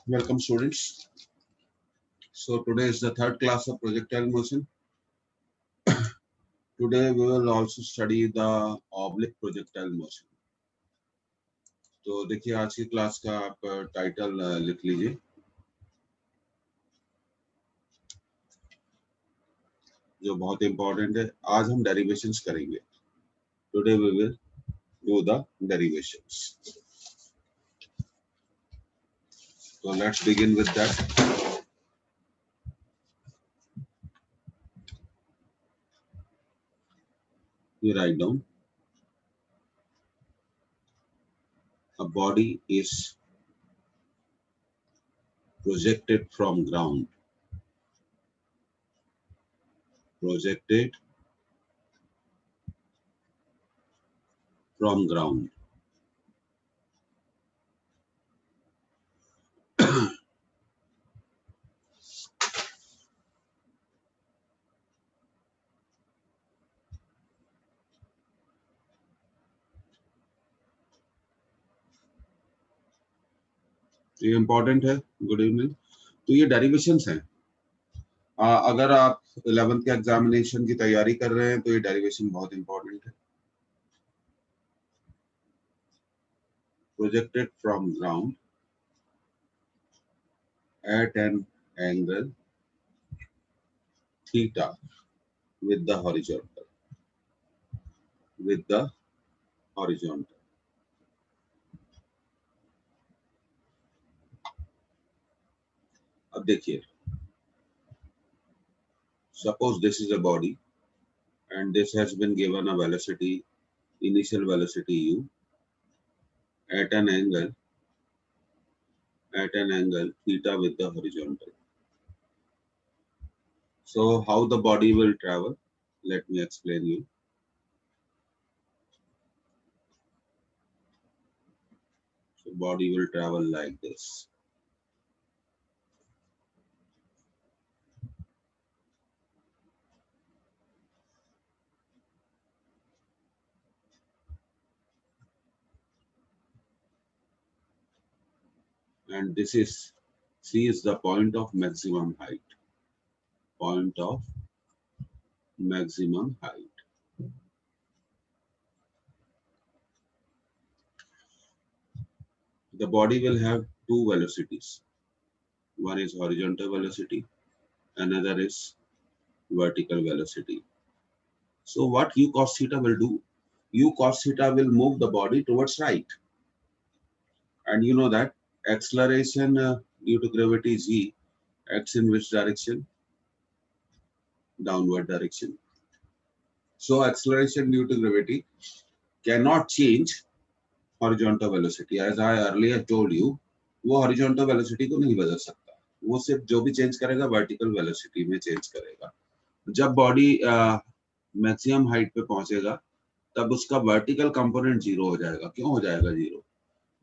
Welcome students. So today is the third class of projectile motion. Today we will also study the oblique projectile motion. तो देखिए आज की class का आप title लिख लीजिए जो बहुत इंपॉर्टेंट है. आज हम डेरिवेशंस करेंगे. Today we will do the derivations. So let's begin with that. You write down a body is projected from ground. Projected from ground. ये इंपॉर्टेंट है. Good evening. तो ये डेरिवेशंस हैं. अगर आप 11th के एग्जामिनेशन की तैयारी कर रहे हैं तो ये डेरिवेशन बहुत इंपॉर्टेंट है. Projected from ground eight an angle theta with the horizontal अब देखिए, suppose this is a body and this has been given a velocity, initial velocity u at an angle theta with the horizontal. So how the body will travel, let me explain you. So body will travel like this. And this is, C is the point of maximum height. Point of maximum height. The body will have two velocities. One is horizontal velocity, another is vertical velocity. So what u cos theta will do? U cos theta will move the body towards right. And you know that acceleration due to gravity g acts in which direction? Downward direction. So acceleration due to gravity cannot change horizontal velocity. As I earlier told you, वो horizontal velocity को नहीं बदल सकता. वो सिर्फ जो भी change करेगा vertical velocity में चेंज करेगा. जब बॉडी मैक्सिमम हाइट पे पहुंचेगा तब उसका वर्टिकल कंपोनेंट जीरो हो जाएगा. क्यों हो जाएगा zero?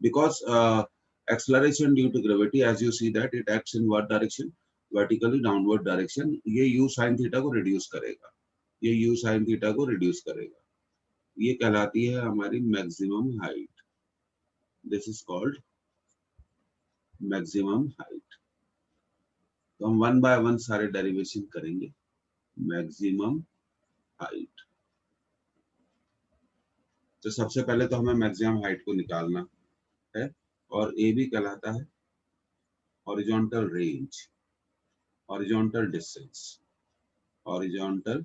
Because acceleration due to gravity, as you see that it acts in what direction? Vertically downward direction. ये u sin theta को reduce करेगा. ये u sin theta को reduce करेगा. ये कहलाती है हमारी maximum height. This is called maximum height. तो हम वन बाय वन सारे डेरिवेशन करेंगे. Maximum height. तो सबसे पहले तो हमें मैक्सिमम हाइट को निकालना है और ए भी कहलाता है horizontal range, horizontal distance, horizontal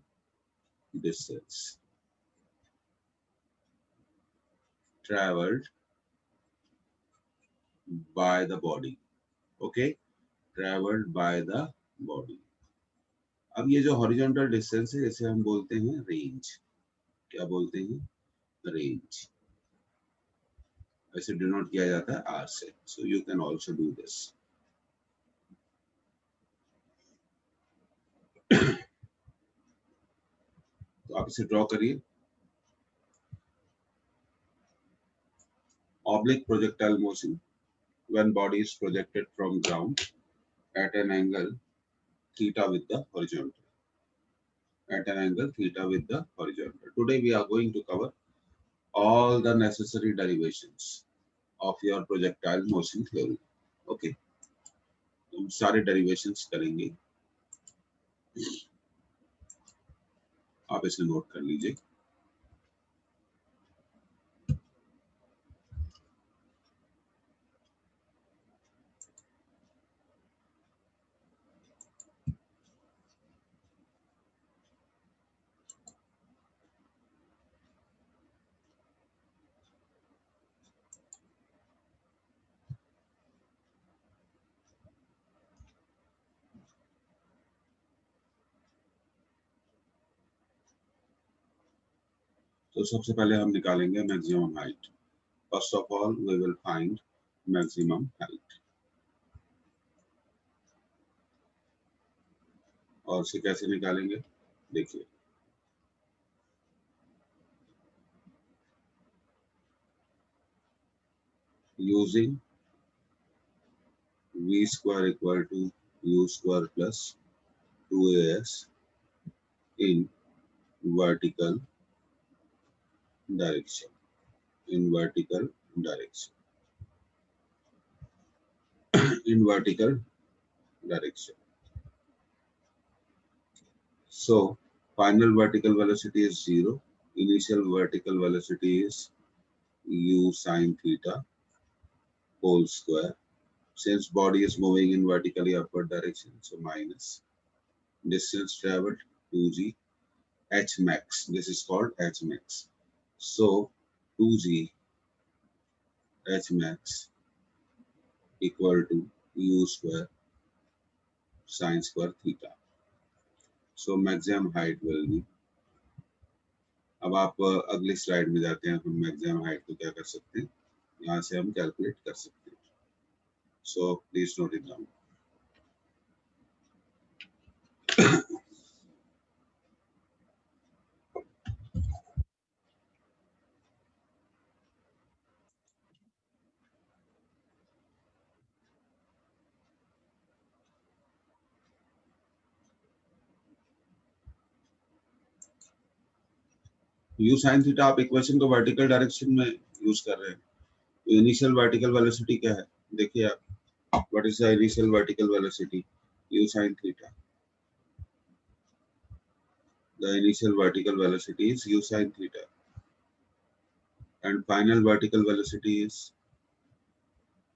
distance traveled by the body. Okay, traveled by the body. अब ये जो हॉरिजॉन्टल डिस्टेंस है इसे हम बोलते हैं रेंज. क्या बोलते हैं? रेंज. ऐसे डिनोट किया जाता है आर से. So you can also do this. तो आप इसे ड्रॉ करिए. Oblique projectile motion when body is projected from ground at an angle theta with the horizontal. At an angle theta with the horizontal. Today we are going to cover all the necessary derivations of your projectile motion theory. Okay. हम सारे derivations करेंगे, आप इसे note कर लीजिए। तो सबसे पहले हम निकालेंगे maximum height. First of all we will find maximum height. और इसे कैसे निकालेंगे, देखिए using v square equal to u square plus 2as in vertical direction, in vertical direction, in vertical direction. So final vertical velocity is 0, initial vertical velocity is u sine theta whole square. Since body is moving in vertically upward direction, so minus distance traveled 2g h max. This is called h max. So 2g h max equal to u square sine square theta. So maximum height will be, अब आप अगली slide में जाते हैं, हम maximum height को क्या कर सकते हैं, यहाँ से हम कैलकुलेट कर सकते हैं। सो please note it down. You sine theta आप इक्वेशन को वर्टिकल डायरेक्शन में यूज कर रहे हैं। इनिशियल वर्टिकल वेलोसिटी क्या है, देखिए आप, what is the initial vertical velocity, u sin theta. The initial vertical velocity is u sin theta and final vertical velocity is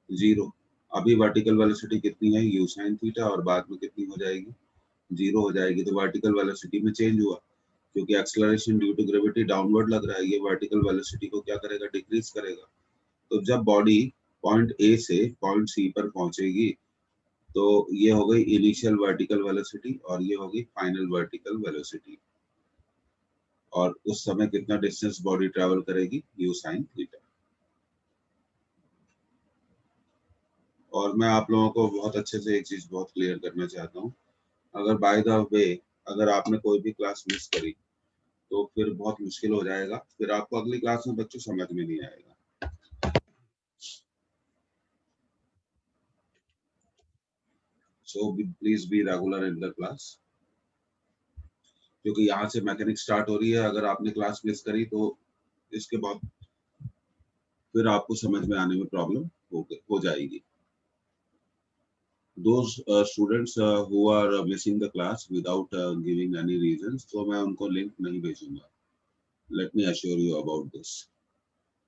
0. अभी वर्टिकल वेलोसिटी कितनी है, u sin theta, और बाद में कितनी हो जाएगी, 0 हो जाएगी। तो वर्टिकल वेलोसिटी में चेंज हुआ, क्योंकि acceleration due to gravity downward लग रहा है, ये वर्टिकल वेलोसिटी को क्या करेगा, डिक्रीज करेगा। तो जब बॉडी पॉइंट ए से पॉइंट सी पर पहुंचेगी, तो ये हो गई इनिशियल वर्टिकल वेलोसिटी और ये होगी फाइनल वर्टिकल वेलोसिटी। और उस समय कितना डिस्टेंस बॉडी ट्रेवल करेगी, u sin थीटा। और मैं आप लोगों को बहुत अच्छे से एक चीज बहुत क्लियर करना चाहता हूँ, अगर बाय द वे अगर आपने कोई भी क्लास मिस करी तो फिर बहुत मुश्किल हो जाएगा, फिर आपको अगली क्लास में बच्चों समझ में नहीं आएगा। So please be regular in the class, क्योंकि यहाँ से मैकेनिक स्टार्ट हो रही है। अगर आपने क्लास मिस करी तो इसके बाद फिर आपको समझ में आने में प्रॉब्लम हो जाएगी। Those students who are missing the class without giving any reasons, तो मैं उनको लिंक नहीं भेजूंगा। Let me assure you about this.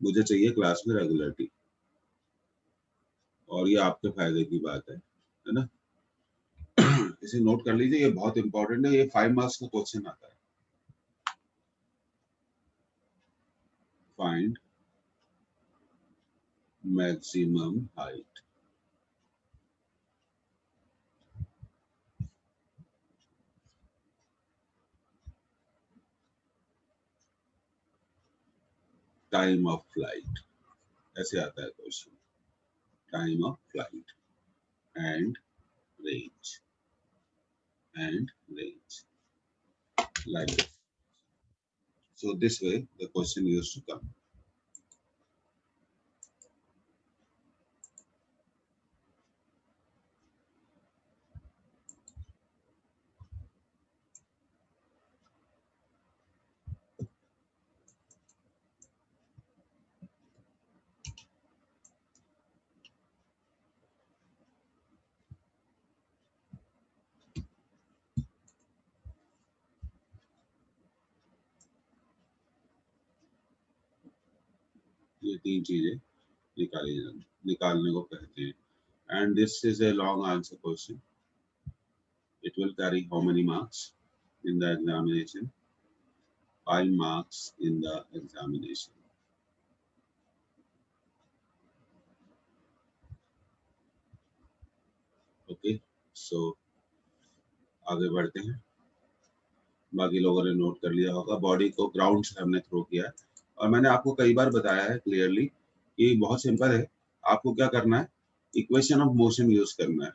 मुझे चाहिए क्लास में रेगुलरिटी, और ये आपके फायदे की बात है ना। इसे नोट कर लीजिए, ये बहुत इंपॉर्टेंट है, ये 5 मार्क्स का क्वेश्चन आता है। Find maximum height. Time of flight, ऐसे आता है question, time of flight and range, and range, like this. So this way the question used to come. ये तीन चीजें निकालने को कहते हैं. And this is a long answer question. It will carry how many marks in the examination? 5 marks in the examination. Okay, so आगे बढ़ते हैं. बाकी लोगों ने नोट कर लिया होगा. बॉडी को ग्राउंड से हमने थ्रो किया है और मैंने आपको कई बार बताया है क्लियरली कि बहुत सिंपल है. आपको क्या करना है, इक्वेशन ऑफ मोशन यूज करना है.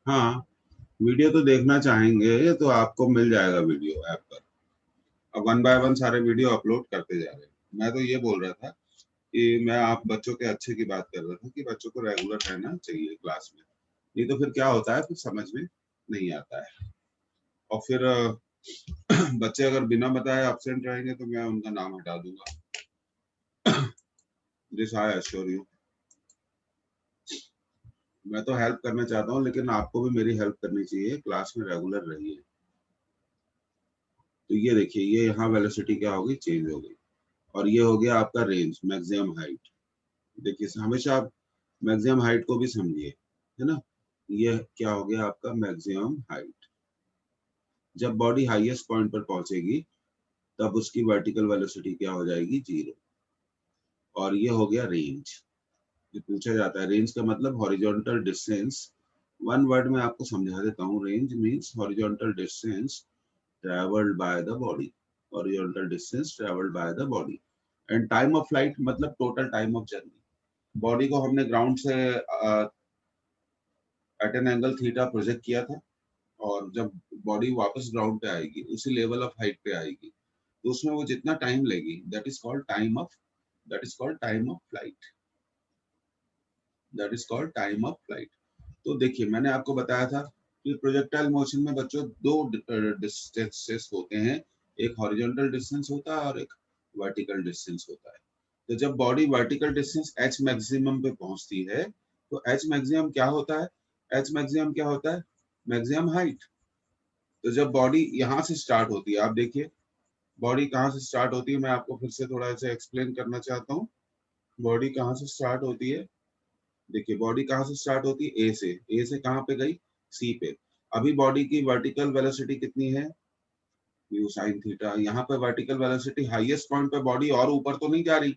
हाँ, वीडियो तो देखना चाहेंगे तो आपको मिल जाएगा वीडियो ऐप पर. अब वन बाय वन सारे वीडियो अपलोड करते जा रहे हैं. मैं तो ये बोल रहा था कि मैं आप बच्चों के अच्छे की बात कर रहा था कि बच्चों को रेगुलर रहना चाहिए क्लास में. नहीं तो फिर क्या होता है, फिर समझ में नहीं आता है और फिर बच्चे अगर बिना बताए एब्सेंट रहेंगे तो मैं उनका नाम हटा दूंगा. This I assure you. मैं तो हेल्प करना चाहता हूँ लेकिन आपको भी मेरी हेल्प करनी चाहिए. क्लास में रेगुलर रहिए. तो ये देखिए, ये यहाँ वेलोसिटी क्या होगी, चेंज हो गई और ये हो गया आपका रेंज, मैक्सिमम हाइट. देखिए हमेशा आप मैक्सिमम हाइट को भी समझिए, है ना. ये क्या हो गया आपका मैक्सिमम हाइट. जब बॉडी हाईएस्ट पॉइंट पर पहुंचेगी तब उसकी वर्टिकल वेलोसिटी क्या हो जाएगी, 0. और ये हो गया रेंज. ये पूछा जाता है रेंज का मतलब हॉरिजॉन्टल डिस्टेंस. वन वर्ड में आपको समझा देता हूँ. Range means horizontal distance traveled by the body. Horizontal distance traveled by the body. And time of flight मतलब total time of journey. Body को हमने ग्राउंड से at an angle theta project किया था और जब बॉडी वापस ग्राउंड पे आएगी उसी लेवल ऑफ हाइट पे आएगी तो उसमें वो जितना टाइम लेगी that is called time of flight. That is called time of flight. तो देखिए मैंने आपको बताया था कि प्रोजेक्टाइल मोशन में बच्चों दो डिस्टेंसेस होते हैं. एक हॉरिजॉन्टल डिस्टेंस होता है और एक वर्टिकल डिस्टेंस होता है. तो जब body vertical distance H maximum पे पहुंचती है तो एच मैक्सिमम क्या होता है, एच मैक्सिमम क्या होता है, मैक्सिमम हाइट. तो जब बॉडी यहाँ से स्टार्ट होती है, आप देखिए बॉडी कहाँ से स्टार्ट होती है, मैं आपको फिर से थोड़ा सा एक्सप्लेन करना चाहता हूँ. बॉडी कहाँ से स्टार्ट होती है, देखिए बॉडी कहाँ से स्टार्ट होती है, ए से कहाँ पे गई, सी पे. अभी बॉडी की वर्टिकल वेलोसिटी कितनी है, यू साइन थीटा. यहाँ पे वर्टिकल वेलोसिटी हाईएस्ट पॉइंट पे बॉडी और ऊपर तो नहीं जा रही,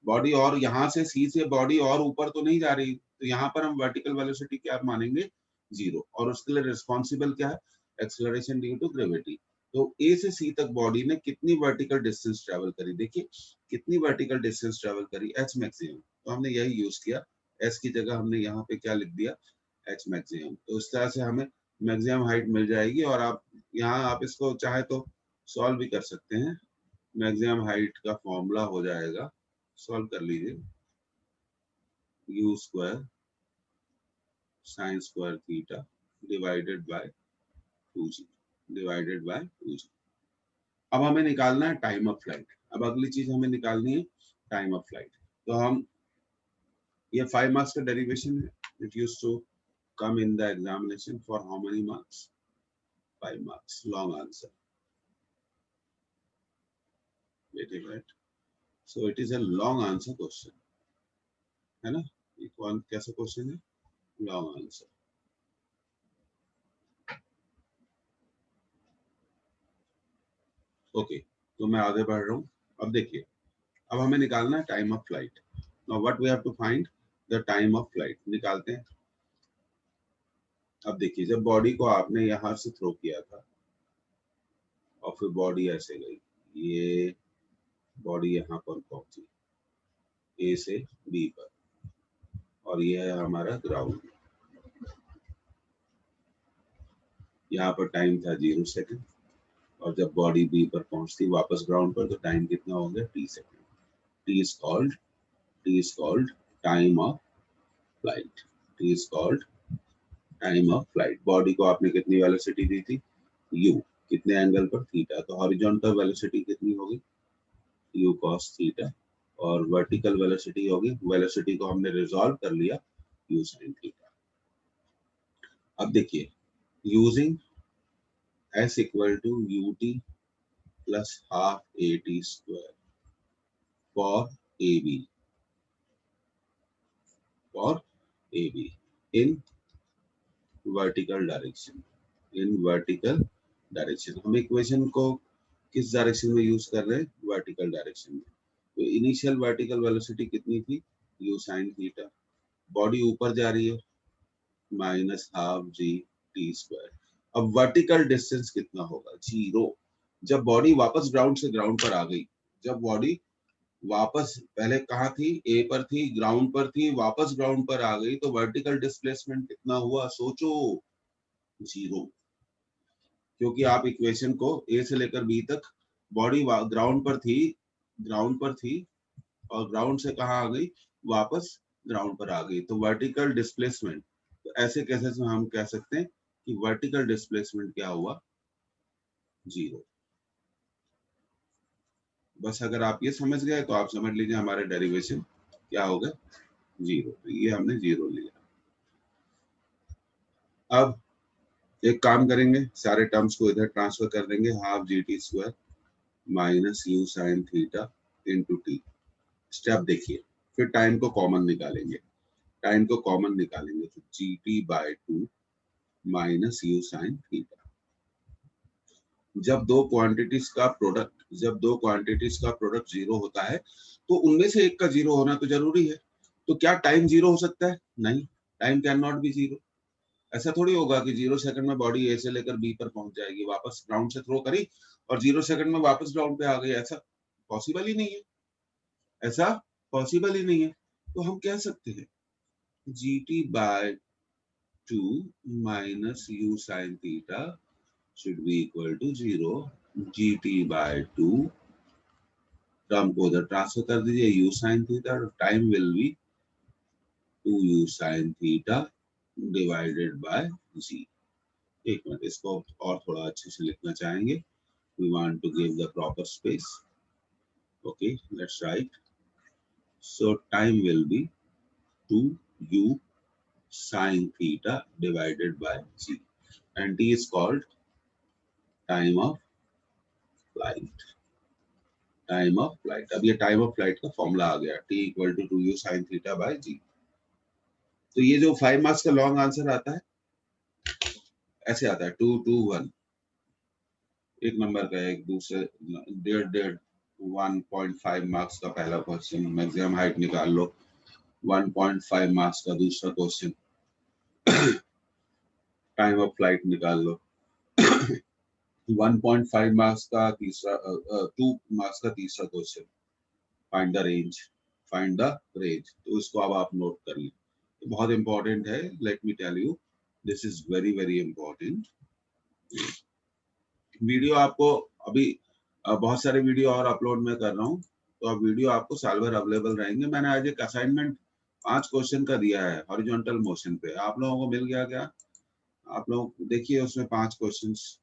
बॉडी और यहाँ से सी से बॉडी और ऊपर तो नहीं जा रही. तो यहाँ पर हम वर्टिकल वेलोसिटी क्या मानेंगे, 0. और उसके लिए रिस्पॉन्सिबल क्या है, एक्सेलरेशन ड्यू टू ग्रेविटी. तो ए से सी तक बॉडी ने कितनी वर्टिकल डिस्टेंस ट्रेवल करी, देखिए कितनी वर्टिकल डिस्टेंस ट्रेवल करी, एच मैक्सिमम. तो हमने यही यूज किया. एस की जगह हमने यहाँ पे क्या लिख दिया, एच मैक्सिमम. तो इस तरह से हमें मैक्सिमम हाइट मिल जाएगी और आप यहाँ आप इसको चाहे तो सॉल्व भी कर सकते हैं. मैक्सिमम हाइट का फॉर्मूला हो जाएगा, सॉल्व कर लीजिए, u square sine square theta divided by 2g divided by 2g. अब हमें निकालना है टाइम ऑफ फ्लाइट. अब अगली चीज हमें निकालनी है टाइम ऑफ फ्लाइट. तो हम ये 5 मार्क्स का डेरिवेशन है. It used to come in the examination for how many marks, 5 marks. Long answer. Get it right? So it is a long answer question, है ना. ये कौन कैसा क्वेश्चन है, लॉन्ग आंसर. ओके, तो मैं आगे बढ़ रहा हूँ. अब देखिए, अब हमें निकालना है time of flight. Now what we have to find, the time of flight. निकालते हैं. अब देखिए जब बॉडी को आपने यहाँ से थ्रो किया था और फिर बॉडी ऐसे गई, ये बॉडी यहाँ पर पहुंची ए से बी पर और ये है हमारा ग्राउंड. यहाँ पर टाइम था 0 सेकंड और जब बॉडी बी पर पहुंचती वापस ग्राउंड पर तो टाइम कितना हो गया, t second. T is called time of flight. T is called time of flight. Body को आपने कितनी वेलोसिटी दी थी, u, कितने एंगल पर, थीटा. तो हॉरिजॉन्टल वेलोसिटी कितनी होगी, u cos थीटा. और वर्टिकल वेलोसिटी होगी, वेलोसिटी को हमने रिजॉल्व कर लिया, u sin थीटा. अब देखिए using s equal to ut plus half at square for AB in vertical direction. हम इक्वेशन को किस डायरेक्शन में यूज कर रहे हैं? वर्टिकल डायरेक्शन में. तो इनिशियल वर्टिकल वेलोसिटी कितनी थी? u sin theta. बॉडी ऊपर जा रही है minus half g t square. अब वर्टिकल डिस्टेंस कितना होगा? 0. जब बॉडी वापस ग्राउंड से ग्राउंड पर आ गई, जब बॉडी वापस पहले कहाँ थी? ए पर थी, ग्राउंड पर थी, वापस ग्राउंड पर आ गई, तो वर्टिकल डिस्प्लेसमेंट कितना हुआ? सोचो. 0. क्योंकि आप इक्वेशन को ए से लेकर बी तक, बॉडी ग्राउंड पर थी और ग्राउंड से कहाँ आ गई? वापस ग्राउंड पर आ गई. तो वर्टिकल डिस्प्लेसमेंट, तो ऐसे केसेस में हम कह सकते हैं कि वर्टिकल डिस्प्लेसमेंट क्या हुआ? 0. बस अगर आप ये समझ गए तो आप समझ लीजिए हमारे डेरिवेशन क्या होगा? 0. तो ये हमने 0 लिया. अब एक काम करेंगे, सारे टर्म्स को इधर ट्रांसफर कर देंगे. Half g t square minus you sine theta into t. Step देखिए, फिर टाइम को कॉमन निकालेंगे. तो g t by 2 minus you sine theta. जब दो क्वांटिटीज का प्रोडक्ट 0 होता है तो उनमें से एक का 0 होना तो जरूरी है. तो क्या टाइम 0 हो सकता है? नहीं, टाइम कैन नॉट बी 0. ऐसा थोड़ी होगा कि 0 सेकंड में बॉडी ए से लेकर बी पर पहुंच जाएगी, वापस ग्राउंड से थ्रो करी और 0 सेकंड में वापस ग्राउंड पे आ गई. ऐसा पॉसिबल ही नहीं है. तो हम कह सकते हैं g t by 2 minus you sine theta should be equal to 0. gt by 2 term को उधर ट्रांसफर कर दीजिए, u sin theta. Time will be 2u sin theta divided by g. एक मिनट, इसको और थोड़ा अच्छे से लिखना चाहेंगे. we want to give the proper space. okay, let's write. so time will be 2u sin theta divided by g, and t is called time of flight. अब ये टाइम ऑफ फ्लाइट का फॉर्मूला आ गया, t equal to 2u sin theta by g. तो ये जो 5 marks का long answer आता है, ऐसे आता है 2 2 1. एक नंबर का एक दूसरे 1.5 मार्क्स का पहला क्वेश्चन. मैक्सिमम हाइट निकाल लो. 1.5 मार्क्स का दूसरा क्वेश्चन. टाइम ऑफ फ्लाइट निकाल लो. 1.5 मार्क्स का तीसरा 2 मार्क्स का तीसरा क्वेश्चन. Find the range. तो इसको अब आप नोट कर लीजिए, तो बहुत इंपॉर्टेंट है. Let me tell you, this is very very important. Video आपको अभी बहुत सारे वीडियो और अपलोड मैं कर रहा हूँ, तो अब वीडियो आपको साल भर अवेलेबल रहेंगे. मैंने आज एक असाइनमेंट 5 क्वेश्चन का दिया है हॉरिजॉन्टल मोशन पे. आप लोगों को मिल गया क्या? आप लोग देखिए, उसमें 5 क्वेश्चंस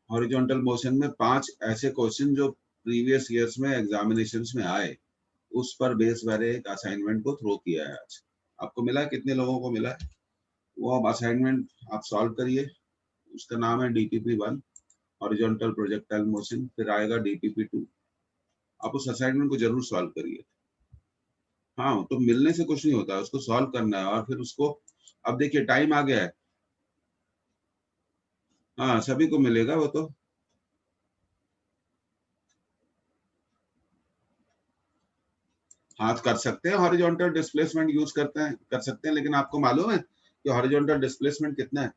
हॉरिजॉन्टल मोशन में, 5 ऐसे क्वेश्चन जो प्रीवियस ईयर्स में एग्जामिनेशंस में आए, उस पर बेस मैंने एक असाइनमेंट को थ्रो किया है आज. आपको मिला? कितने लोगों को मिला है? वो अब असाइनमेंट आप सॉल्व करिए. उसका नाम है डीपीपी 1 हॉरिजॉन्टल प्रोजेक्टाइल मोशन. फिर आएगा डीपीपी 2. आप उस असाइनमेंट को जरूर सॉल्व करिए. हाँ, तो मिलने से कुछ नहीं होता, उसको सॉल्व करना है और फिर उसको. अब देखिए टाइम आ गया है. हाँ, सभी को मिलेगा वो तो. हाँ, कर सकते हैं, हॉरिजॉन्टल डिस्प्लेसमेंट यूज कर सकते हैं, लेकिन आपको मालूम है कि हॉरिजॉन्टल डिस्प्लेसमेंट कितना है?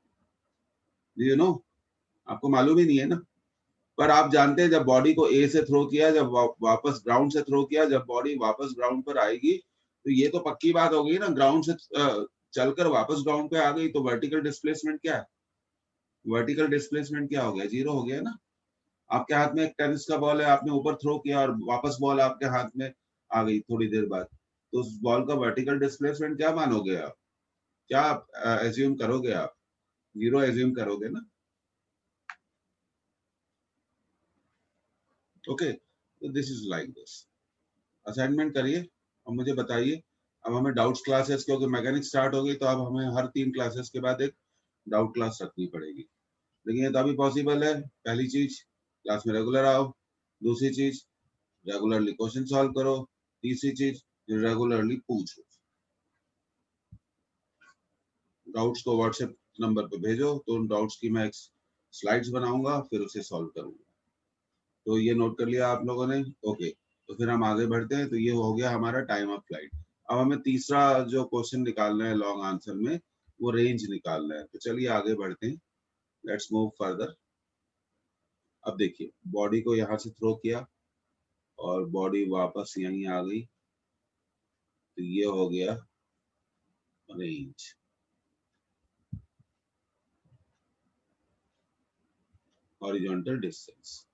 यू नो, आपको मालूम ही नहीं है ना. पर आप जानते हैं जब बॉडी को ए से थ्रो किया, जब वापस ग्राउंड से थ्रो किया, जब बॉडी वापस ग्राउंड पर आएगी, तो ये तो पक्की बात हो गई ना, ग्राउंड से चलकर वापस ग्राउंड पे आ गई, तो वर्टिकल डिस्प्लेसमेंट क्या है? हो गया? 0 हो गया ना. आपके हाथ में एक टेनिस का बॉल है, आपने ऊपर थ्रो किया और वापस बॉल आपके हाथ में आ गई थोड़ी देर बाद, तो उस बॉल का वर्टिकल डिस्प्लेसमेंट क्या मानोगे आप? क्या एज्यूम करोगे आप? 0 एज्यूम करोगे ना. ओके, तो this is like this. Assignment करिए और मुझे बताइए. अब हमें डाउट्स क्लासेस, क्योंकि मैकेनिक्स स्टार्ट हो गई, तो अब हमें हर 3 क्लासेस के बाद एक डाउट क्लास रखनी पड़ेगी, लेकिन ये तभी पॉसिबल है, पहली चीज क्लास में रेगुलर आओ, दूसरी चीज रेगुलरली क्वेश्चन सॉल्व करो, तीसरी चीज रेगुलरली पूछो। डाउट्स को व्हाट्सएप नंबर पे भेजो, तो उन डाउट्स की मैं स्लाइड्स बनाऊंगा, फिर उसे सॉल्व करूंगा। तो ये नोट कर लिया आप लोगों ने? ओके, तो फिर हम आगे बढ़ते हैं। तो ये हो गया हमारा टाइम ऑफ फ्लाइट। अब हमें तीसरा जो क्वेश्चन निकालना है लॉन्ग आंसर में, वो रेंज निकालना है। तो चलिए आगे बढ़ते हैं, लेट्स मूव फर्दर। अब देखिए, बॉडी को यहाँ से थ्रो किया और बॉडी वापस यहीं आ गई, तो ये हो गया रेंज। हॉरिजॉन्टल डिस्टेंस,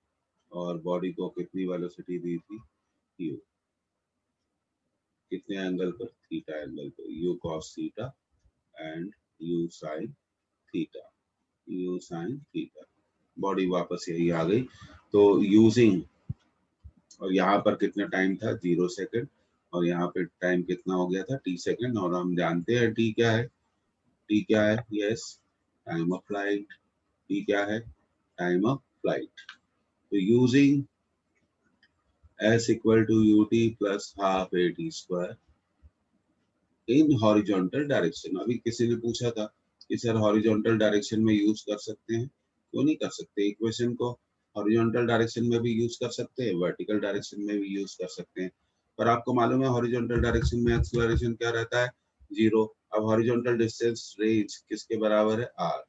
और बॉडी को कितनी वेलोसिटी दी थी? u। कितने एंगल पर? थीटा एंगल पर, u cos theta and u sin theta, u sin theta. Body वापस यही आ गई। तो यूजिंग, और यहाँ पर कितना टाइम था? 0 सेकेंड, और यहाँ पे टाइम कितना हो गया था? t second. और हम जानते हैं t क्या है? t क्या है? Yes, time of flight. t क्या है? Time of flight. तो using s equal to ut plus half at square in horizontal direction. अभी किसी ने पूछा था कि सर हॉरिजॉन्टल डायरेक्शन में यूज कर सकते हैं? क्यों नहीं कर सकते? इक्वेशन को हॉरिजॉन्टल डायरेक्शन में भी यूज कर सकते हैं, वर्टिकल डायरेक्शन में भी यूज कर सकते हैं। पर आपको मालूम है हॉरिजॉन्टल डायरेक्शन में एक्सेलरेशन क्या रहता है? 0। अब हॉरिजॉन्टल डिस्टेंस रेंज किसके बराबर है? r।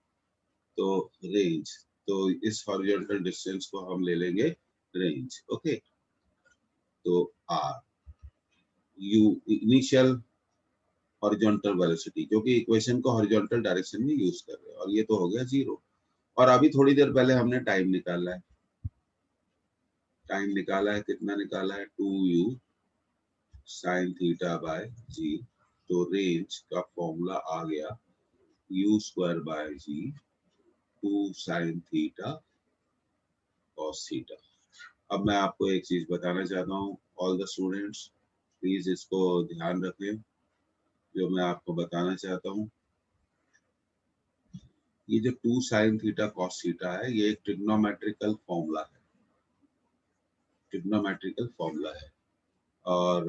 तो रेंज, तो इस हॉरिजॉन्टल डिस्टेंस को हम ले लेंगे रेंज। ओके, तो r u initial horizontal velocity, क्योंकि इक्वेशन को हॉरिजॉन्टल डायरेक्शन में यूज कर रहे हैं, और ये तो हो गया 0। और अभी थोड़ी देर पहले हमने टाइम निकाला है। टाइम निकाला है, कितना निकाला है? 2u sin theta by g। तो रेंज का फॉर्मूला आ गया u square bye g 2 sin theta cos theta. अब मैं आपको एक चीज बताना चाहता हूँ, ऑल द स्टूडेंट्स प्लीज इसको ध्यान रखें, जो मैं आपको बताना चाहता हूँ। ये जो 2 sin थीटा cos थीटा है, ये एक ट्रिग्नोमेट्रिकल फॉर्मूला है, ट्रिग्नोमेट्रिकल फॉर्मूला है। और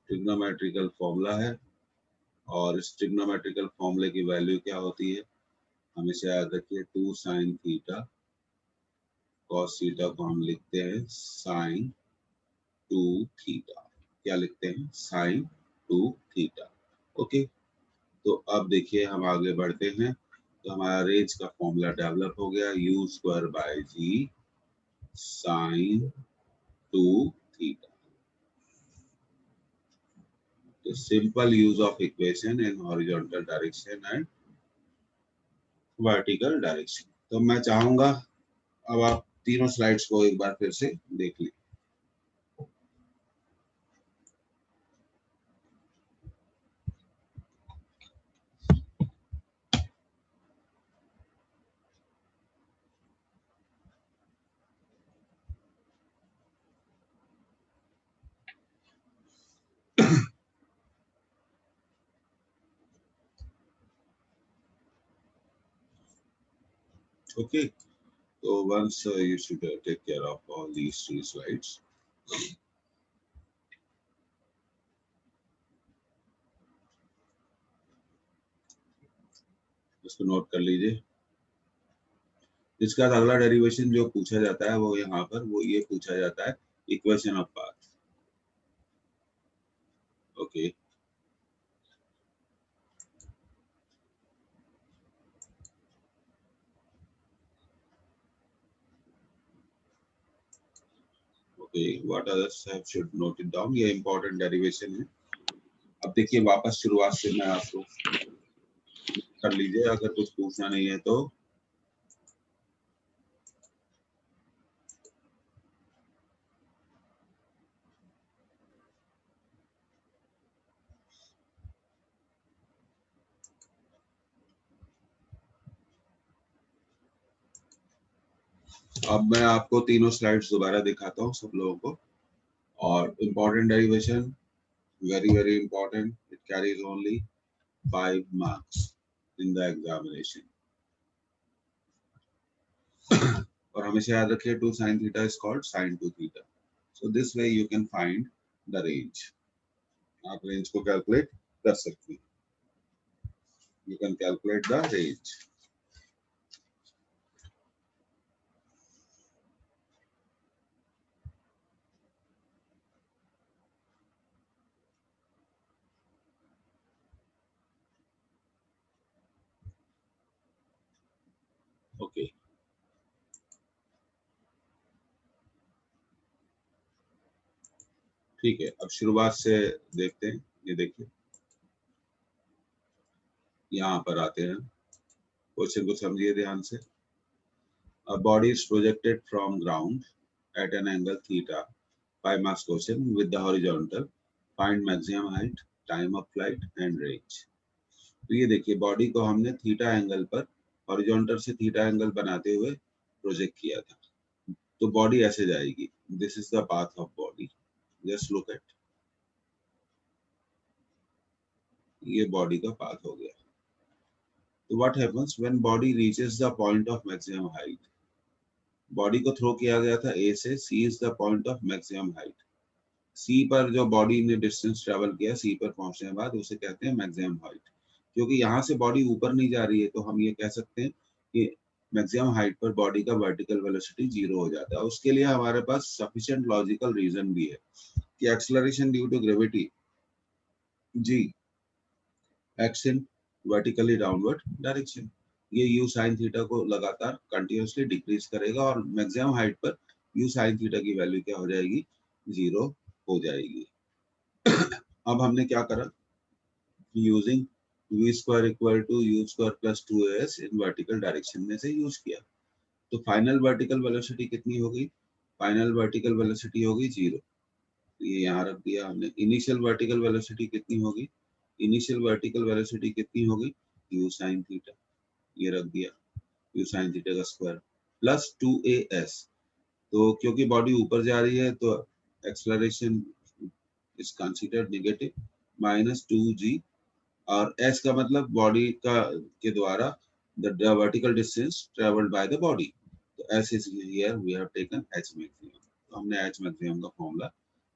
ट्रिग्नोमेट्रिकल फॉर्मूला है, और इस ट्रिग्नोमेट्रिकल फॉर्मूले की वैल्यू क्या होती है? हमेशा याद रखिए, 2 sin थीटा cos थीटा को हम लिखते हैं sin 2 थीटा। क्या लिखते हैं? sin 2 theta. ओके, तो अब देखिए हम आगे बढ़ते हैं। तो हमारा रेंज का फॉर्मूला डेवलप हो गया, u square by G sin 2 theta. तो simple use of equation in horizontal direction and vertical direction. तो मैं चाहूंगा अब आप तीनों स्लाइड्स को एक बार फिर से देख लीजिए। Okay, so once you should take care of all these three slides. इसको नोट कर लीजिए। इसका अगला डेरिवेशन जो पूछा जाता है वो यहाँ पर वो ये पूछा जाता है, equation of path. Okay, okay, what others have should note it down. ये इंपॉर्टेंट डेरिवेशन है। अब देखिए वापस शुरुआत से मैं आपको कर लीजिए, अगर कुछ पूछना नहीं है तो। अब मैं आपको तीनों स्लाइड्स दोबारा दिखाता हूँ सब लोगों को। और important derivation, very very important, it carries only 5 marks. in the examination. और हमेशा याद रखिए 2 sin theta is called sin 2 theta. So this way you can find the range. आप रेंज को कैलकुलेट कर सकते हैं. You can calculate the range. Okay. ठीक है, अब शुरुआत से देखते हैं. ये देखिए, यहाँ पर आते हैं. क्वेश्चन को समझिए ध्यान से. A body is projected from ground at an angle theta by mass question with the horizontal. Find maximum height, time of flight and range. तो ये देखिए, बॉडी को हमने थीटा एंगल पर हॉरिजॉन्टल से थीटा एंगल बनाते हुए प्रोजेक्ट किया था. तो बॉडी ऐसे जाएगी. This is the path of body. Just look at. ये बॉडी का पाथ हो गया. तो what happens when body reaches the point of maximum height. Body को थ्रो किया गया था ए से. C is the point of maximum height. C पर जो बॉडी ने डिस्टेंस ट्रेवल किया, सी पर पहुंचने के बाद उसे कहते हैं मैक्सिमम हाइट. क्योंकि यहाँ से बॉडी ऊपर नहीं जा रही है, तो हम ये कह सकते हैं कि मैक्सिमम हाइट पर बॉडी का वर्टिकल वेलोसिटी 0 हो जाता है. उसके लिए हमारे पास सफिशिएंट लॉजिकल रीजन भी है कि acceleration due to gravity g acts in vertically downward direction, ये यू साइन थीटा को लगातार कंटिन्यूअसली डिक्रीज करेगा और मैक्सिमम हाइट पर यू साइन थीटा की वैल्यू क्या हो जाएगी, 0 हो जाएगी. अब हमने क्या करा, using v square equal to u square plus 2as in vertical direction में से यूज किया. तो फाइनल वर्टिकल वेलोसिटी कितनी होगी, फाइनल वर्टिकल वेलोसिटी होगी 0. ये यहाँ रख दिया हमने. इनिशियल वर्टिकल वेलोसिटी कितनी होगी, इनिशियल वर्टिकल वेलोसिटी कितनी होगी, u sin थीटा. ये रख दिया u sin थीटा का स्क्वायर प्लस 2as. तो क्योंकि बॉडी ऊपर जा रही है तो acceleration is considered negative, minus 2g. और s का मतलब बॉडी का के द्वारा the vertical distance travelled by the body. तो s is here we have taken h maximum. तो हमने h मैक्सिमम का फॉर्मूला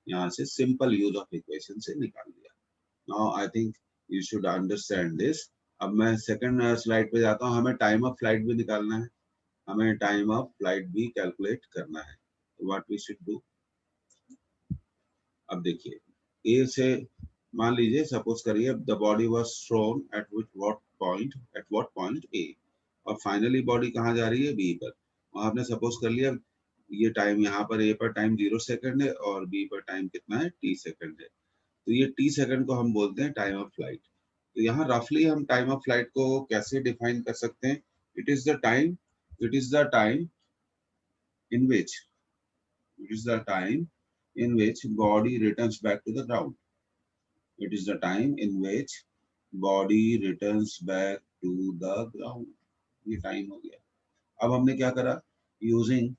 यहाँ से सिंपल यूज ऑफ इक्वेशन से निकाल दिया. Now I think you should understand this. अब मैं सेकंड स्लाइड पे जाता हूँ. हमें टाइम ऑफ फ्लाइट भी निकालना है, हमें टाइम ऑफ फ्लाइट भी कैलकुलेट करना है. What we should do. अब देखिए, ए से मान लीजिए, सपोज करिए the body was thrown at what point A, और फाइनली बॉडी कहाँ जा रही है, बी पर. और आपने सपोज कर लिया ये टाइम, यहाँ पर ए पर टाइम 0 सेकंड है और बी पर टाइम कितना है, t सेकंड है. तो ये t सेकंड को हम बोलते हैं टाइम ऑफ फ्लाइट. तो यहाँ रफली हम टाइम ऑफ फ्लाइट को कैसे डिफाइन कर सकते हैं. It is the time in which it is the time in which body returns back to the ground. It is the time in which body returns back to the ground. ये time हो गया. अब हमने क्या करा, using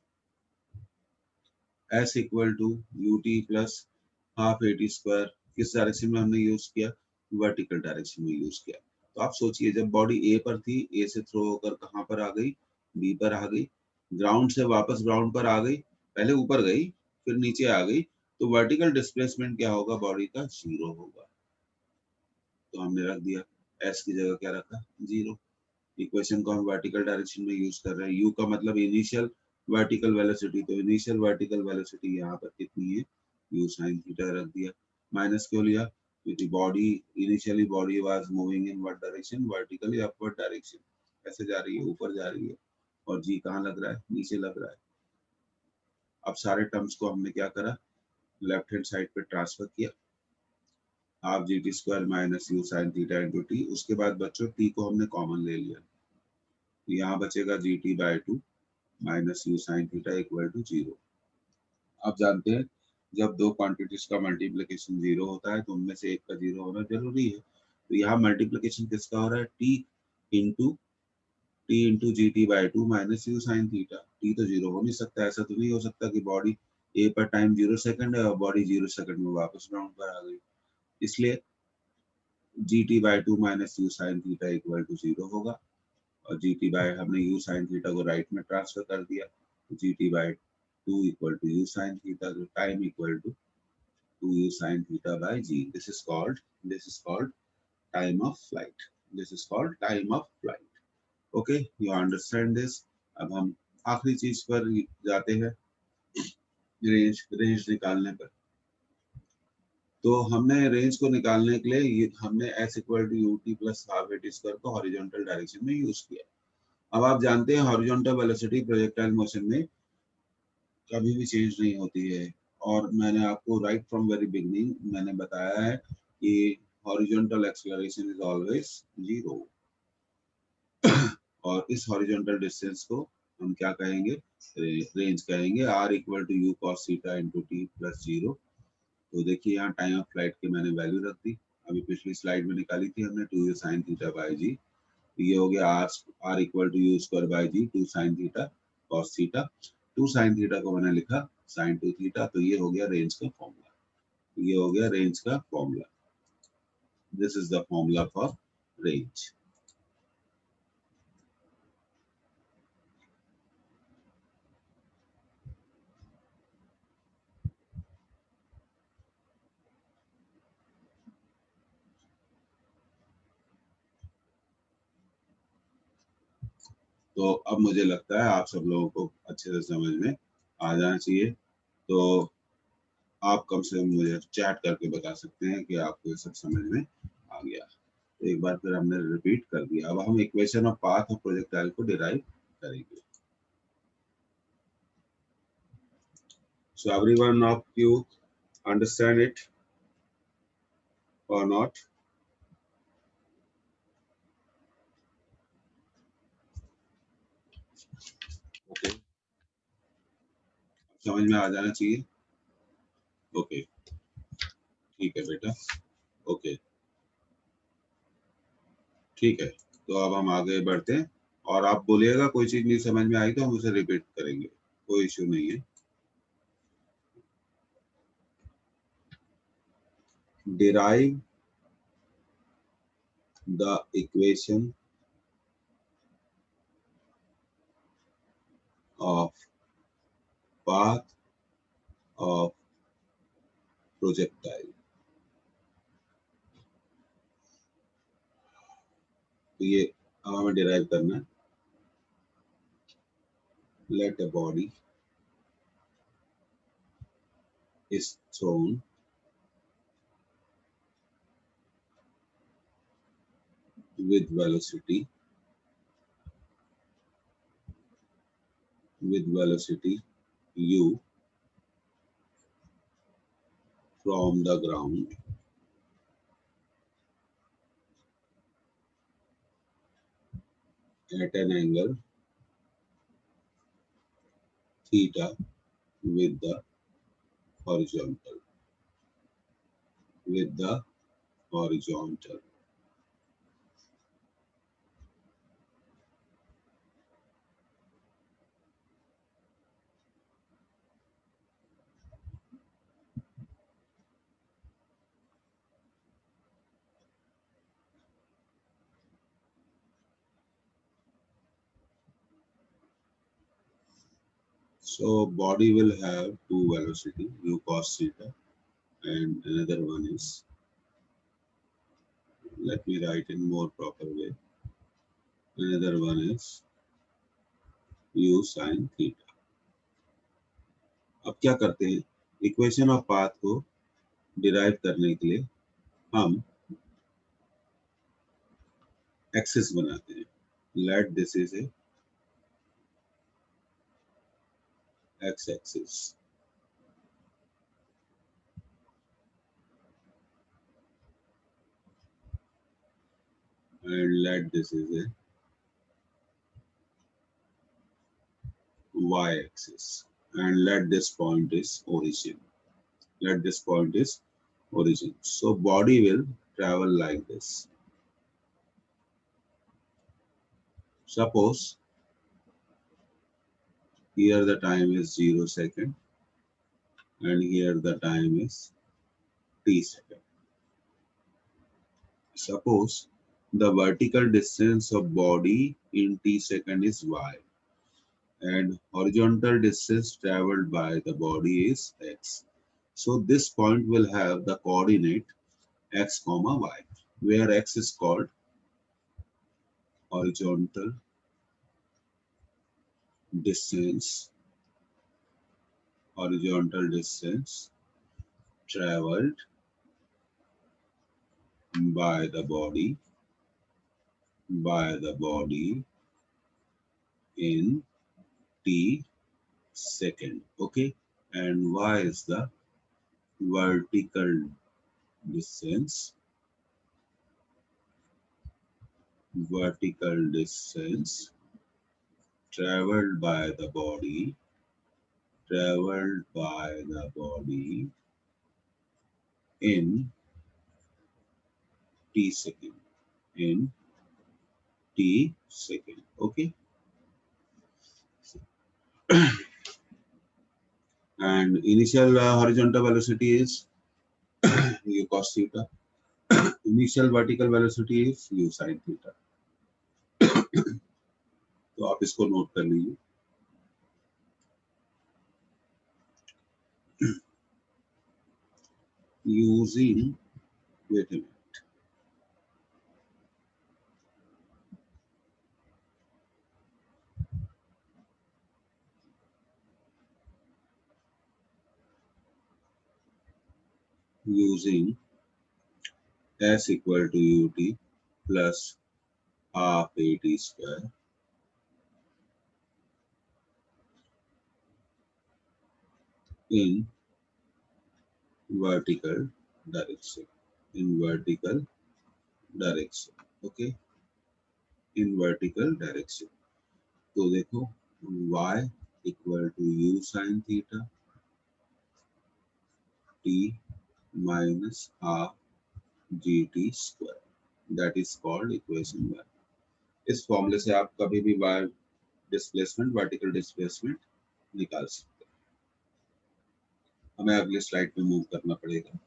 s equal to ut plus half at square. किस direction में हमने यूज किया, वर्टिकल डायरेक्शन में यूज किया. तो आप सोचिए, जब बॉडी a पर थी, a से थ्रो होकर कहाँ पर आ गई, b पर आ गई. ग्राउंड से वापस ग्राउंड पर आ गई, पहले ऊपर गई फिर नीचे आ गई. तो वर्टिकल डिस्प्लेसमेंट क्या होगा, बॉडी का 0 होगा. तो हमने रख दिया s की जगह क्या रखा, 0. इक्वेशन को हम वर्टिकल डायरेक्शन में यूज कर रहे हैं. u का मतलब इनिशियल वर्टिकल वेलोसिटी. तो इनिशियल वर्टिकल वेलोसिटी यहाँ पर कितनी है, u sin थीटा रख दिया. माइनस क्यों लिया, क्योंकि body initially body was moving in what direction, vertically upward direction. ऐसे जा रही है, ऊपर जा रही है. और g कहाँ लग रहा है, नीचे लग रहा है. अब सारे टर्म्स को हमने क्या करा, लेफ्ट हैंड साइड पे ट्रांसफर किया. Half g t square minus you sine theta into T. उसके बाद बच्चों t को हमने कॉमन ले लिया. यहाँ बचेगा g t by 2 minus you sine theta equal to 0. आप जानते हैं जब दो क्वांटिटीज का मल्टीप्लिकेशन 0 होता है तो उनमें से एक का 0 होना जरूरी है. तो यहाँ मल्टीप्लिकेशन किसका हो रहा है, T into ji t by 2 minus you sine theta. T तो 0 हो नहीं सकता. ऐसा तो नहीं हो सकता कि बॉडी ए पर टाइम 0 सेकंड है और बॉडी 0 सेकंड में वापस ग्राउंड पर आ गई. इसलिए GT/2 minus you sine theta equal to 0 होगा, और GT बाय हमने यू साइन थीटा को राइट में ट्रांसफर कर दिया, तो GT/2 equal to you sine theta, तो time equal to 2u sin theta by g. This is called time of flight. This is called time of flight. Okay, you understand this? अब हम आखिरी चीज पर जाते हैं, रेंज निकालने पर। तो हमने रेंज को निकालने के लिए हमने s equal to u t plus half at square को हॉरिजॉन्टल डायरेक्शन में यूज किया। अब आप जानते हैं हॉरिजॉन्टल वेलोसिटी प्रोजेक्टाइल मोशन में कभी भी चेंज नहीं होती है, और मैंने आपको राइट फ्रॉम वेरी बिगनिंग मैंने बताया है कि हॉरिजॉन्टल एक्सेलरेशन इज ऑलवेज 0, और इस हॉरिजॉन्टल डिस्टेंस को हम क्या कहेंगे, रेंज कहेंगे। r equal to u cos theta into t plus 0। तो देखिए यहाँ टाइम ऑफ फ्लाइट की मैंने वैल्यू रख दी, अभी पिछली स्लाइड में निकाली थी हमने 2u sin थीटा बाय जी। ये हो गया r equal to u square by g 2 sin theta cos theta. 2 sin theta को मैंने लिखा sin 2 थीटा, तो ये हो गया रेंज का फॉर्मूला, ये हो गया रेंज का formula. This is the formula for range. तो अब मुझे लगता है आप सब लोगों को अच्छे से समझ में आ जाना चाहिए। तो आप कम से कम मुझे चैट करके बता सकते हैं कि आपको ये सब समझ में आ गया। तो एक बार फिर हमने रिपीट कर दिया। अब हम equation of path of projectile को डिराइव करेंगे। So everyone of you understand it or not? Okay, समझ में आ जाना चाहिए। ओके, ठीक है बेटा। ओके, ठीक है। तो अब हम आगे बढ़ते हैं, और आप बोलिएगा कोई चीज नहीं समझ में आई तो हम उसे रिपीट करेंगे, कोई इश्यू नहीं है। Derive the equation of path of projectile। तो ये अब हमें डिराइव करना है। Let a body is thrown with velocity u from the ground at an angle theta with the horizontal with the horizontal। So body will have two velocity u cos theta, and another one is, let me write in more proper way, another one is u sin theta। अब क्या करते हैं, equation of path को derive करने के लिए हम axis बनाते हैं। Let this is a x axis, and let this is a y axis, and let this point is origin, let this point is origin। So body will travel like this। Suppose here the time is 0 second, and here the time is t second, Suppose the vertical distance of body in t second is y and horizontal distance traveled by the body is x. So this point will have the coordinate x comma y, where x is called horizontal distance, horizontal distance traveled by the body, in t second. Okay, and y is the vertical distance, traveled by the body, in t second, in t second. Okay, and initial horizontal velocity is u cos theta. Initial vertical velocity is u sin theta. तो आप इसको note कर लीजिए. Using, wait a minute. Using s equal to ut plus half at square in vertical direction. Okay, in vertical direction. तो देखो y equal to u sin theta t minus half gt square. That is called equation 1. इस फॉर्मूले से आप कभी भी y displacement, vertical displacement निकाल सकते हैं. हमें अगले स्लाइड पे मूव करना पड़ेगा.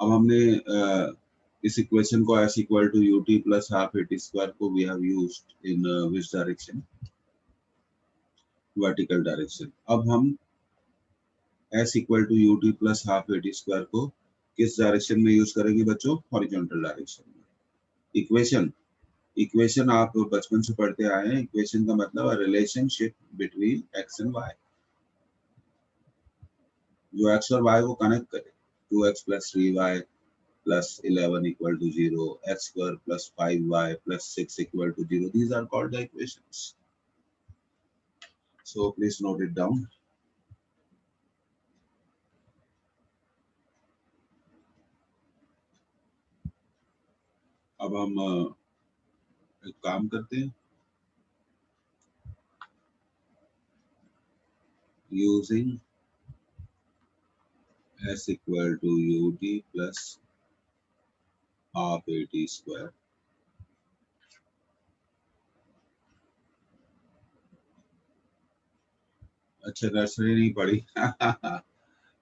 अब हमने इस इक्वेशन को s equal to ut plus half at square को we have used in which direction? Vertical direction. अब हम s equal to ut plus half at square को किस डायरेक्शन में यूज करेंगे बच्चों? हॉरिजॉन्टल डायरेक्शन में. इक्वेशन आप बचपन से पढ़ते आए हैं. इक्वेशन का मतलब relationship between x and y, जो x और y को कनेक्ट करे. 2x plus 3y plus 11 equal to 0, x square plus 5y plus 6 equal to 0. These are called the equations. So please note it down. अब हम एक काम करते हैं. Using s equal to ut plus half at square. अच्छा, nursery नहीं पढ़ी.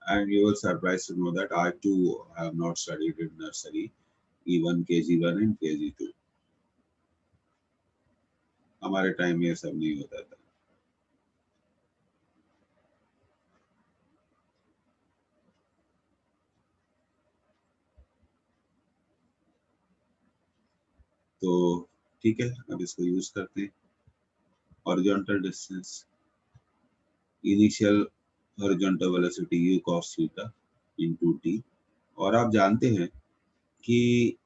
And you will surprised to know that I too have not studied in nursery, even KG1 and KG2. हमारे टाइम में ये सब नहीं होता था. तो ठीक है, अब इसको यूज करते हैं. Horizontal distance, initial horizontal velocity u cos theta into t. और आप जानते हैं कि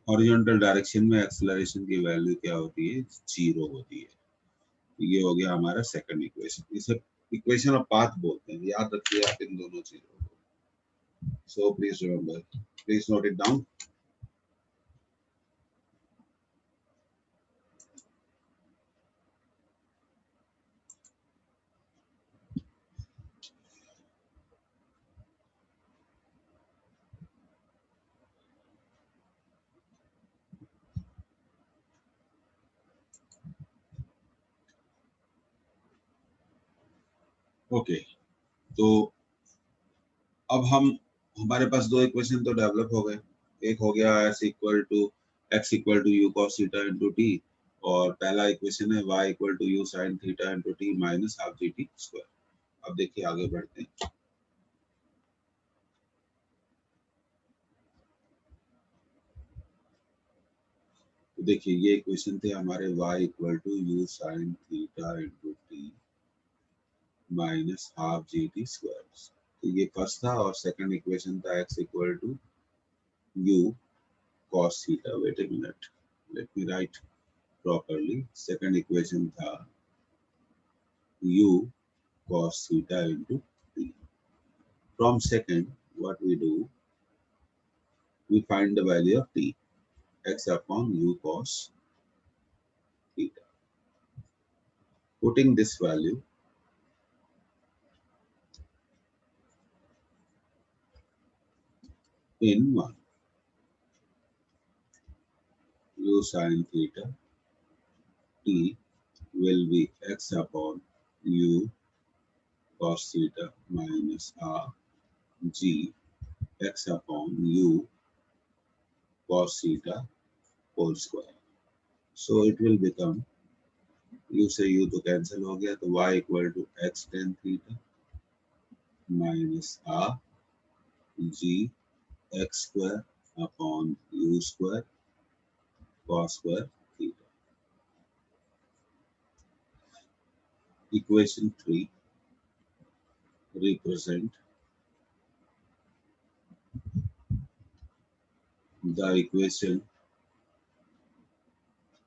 हॉरिजॉन्टल डायरेक्शन में एक्सेलरेशन की वैल्यू क्या होती है? 0 होती है. ये हो गया हमारा सेकंड इक्वेशन. इसे इक्वेशन ऑफ पाथ बोलते हैं. याद रखिए आप इन दोनों चीजों को. So please remember, please note it down. Okay, तो अब हमारे पास दो इक्वेशन तो डेवलप हो गए। एक हो गया x equal to u cos theta into t, और पहला इक्वेशन है y equal to you sine theta into t minus half g t square. अब देखिए आगे बढ़ते हैं। तो देखिए ये इक्वेशन थे हमारे y equal to you sine theta into t minus half g t square. तो ये फर्स्ट था, और सेकंड इक्वेशन था x equal to u cos theta. Wait a minute, let me write properly. Second equation tha u cos theta into t. From second, what we do, we find the value of t, x upon u cos theta. Putting this value in 1, u sin theta t will be x upon u cos theta minus r g x upon u cos theta whole square. So it will become, u से u तो cancel हो गया, तो y equal to x tan theta minus r g x square upon u square cos square theta. Equation 3 represent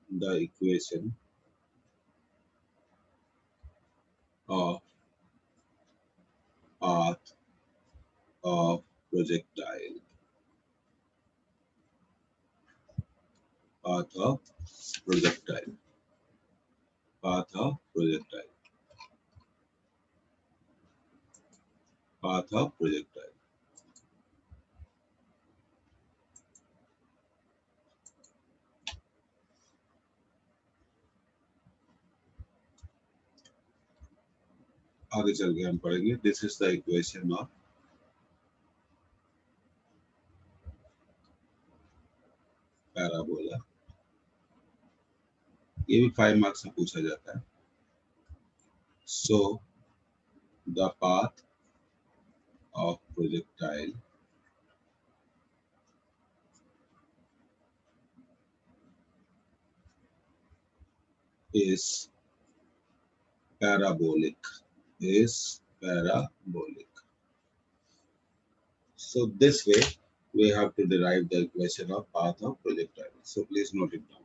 the equation of path of projectile. Path of projectile. Path of projectile. Path of projectile. आगे चल के हम पढ़ेंगे। This is the equation of parabola. ये भी 5 marks में पूछा जाता है। So the path of projectile is parabolic. So this way we have to derive the equation of path of projectile. So please note it down.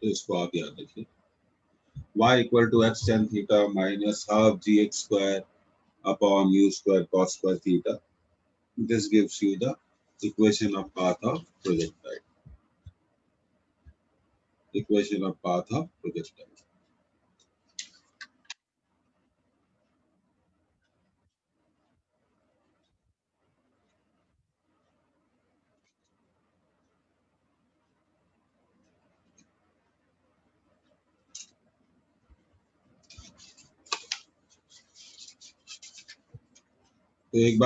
तो इसको आप याद रखिए। y equal to x tan theta minus half gx square upon u square cos square theta. This gives you the equation of path of projectile. Equation of path of projectile. तो एक